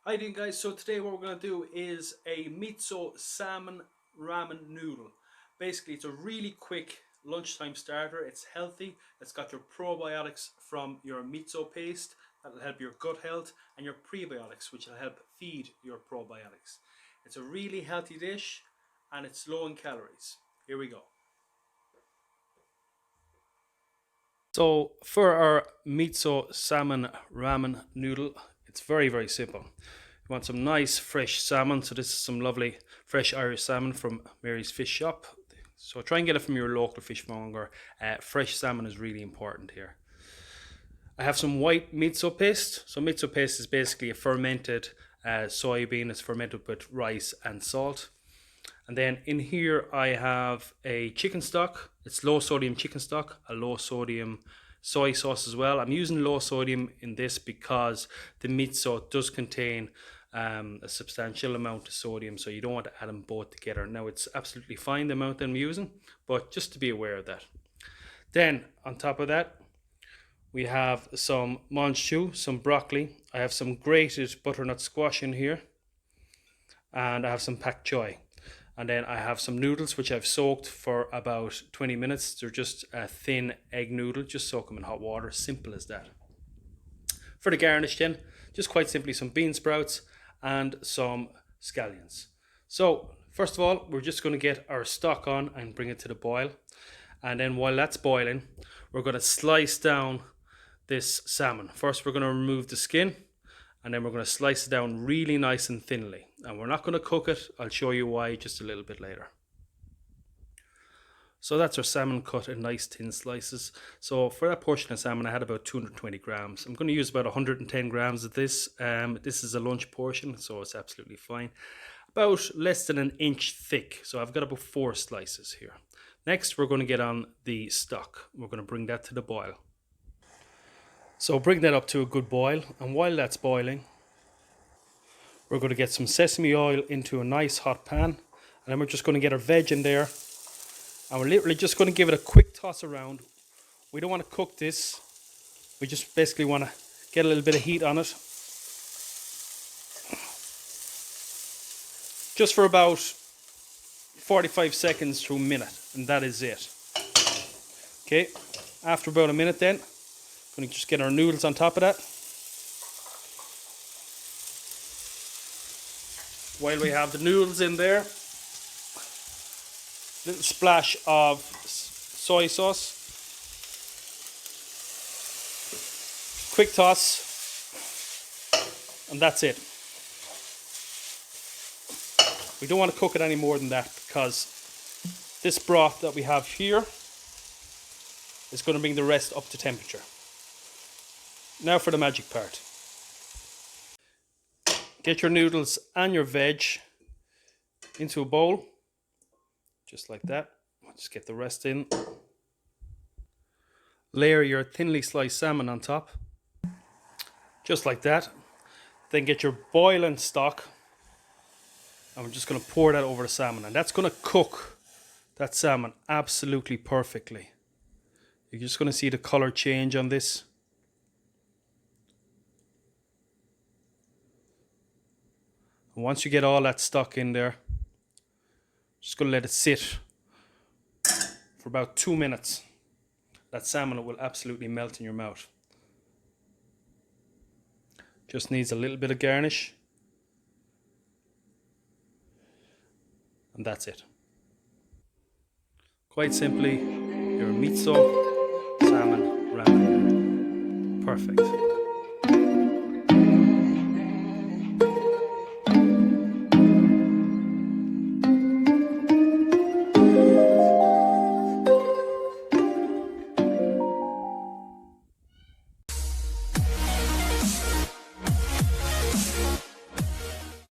Hi again guys, so today what we're going to do is a Miso Salmon Ramen Noodle. Basically it's a really quick lunchtime starter. It's healthy, it's got your probiotics from your miso paste that will help your gut health, and your prebiotics which will help feed your probiotics. It's a really healthy dish and it's low in calories. Here we go. So for our Miso Salmon Ramen Noodle, it's very simple. You want some nice fresh salmon. So this is some lovely fresh Irish salmon from Mary's Fish Shop. So try and get it from your local fishmonger. Fresh salmon is really important here. I have some white miso paste. So miso paste is basically a fermented soybean. It's fermented with rice and salt. And then in here I have a chicken stock. It's low sodium chicken stock, a low sodium soy sauce as well. I'm using low sodium in this because the miso does contain a substantial amount of sodium, so you don't want to add them both together. Now it's absolutely fine the amount I'm using, but just to be aware of that. Then on top of that we have some manchu, some broccoli. I have some grated butternut squash in here, and I have some pak choy. And then I have some noodles which I've soaked for about 20 minutes. They're just a thin egg noodle. Just soak them in hot water. Simple as that. For the garnish then, just quite simply some bean sprouts and some scallions. So first of all, we're just going to get our stock on and bring it to the boil. And then while that's boiling, we're going to slice down this salmon. First we're going to remove the skin, and then we're going to slice it down really nice and thinly. And we're not going to cook it. I'll show you why just a little bit later. So that's our salmon cut in nice thin slices. So for that portion of salmon I had about 220 grams. I'm going to use about 110 grams of this. This is a lunch portion, so it's absolutely fine. About less than an inch thick. So I've got about 4 slices here. Next we're going to get on the stock. We're going to bring that to the boil. So bring that up to a good boil, and while that's boiling we're going to get some sesame oil into a nice hot pan, and then we're just going to get our veg in there, and we're literally just going to give it a quick toss around. We don't want to cook this, we just basically want to get a little bit of heat on it. Just for about 45 seconds to a minute, and that is it. Okay, after about a minute then, we're going to just get our noodles on top of that. While we have the noodles in there, little splash of soy sauce, quick toss, and that's it. We don't want to cook it any more than that, because this broth that we have here is going to bring the rest up to temperature. Now for the magic part. Get your noodles and your veg into a bowl, just like that. Just get the rest in. Layer your thinly sliced salmon on top, just like that. Then get your boiling stock, and we're just going to pour that over the salmon, and that's going to cook that salmon absolutely perfectly. You're just going to see the color change on this. Once you get all that stock in there, just going to let it sit for about 2 minutes. That salmon will absolutely melt in your mouth. Just needs a little bit of garnish, and that's it. Quite simply, your miso salmon ramen. Perfect.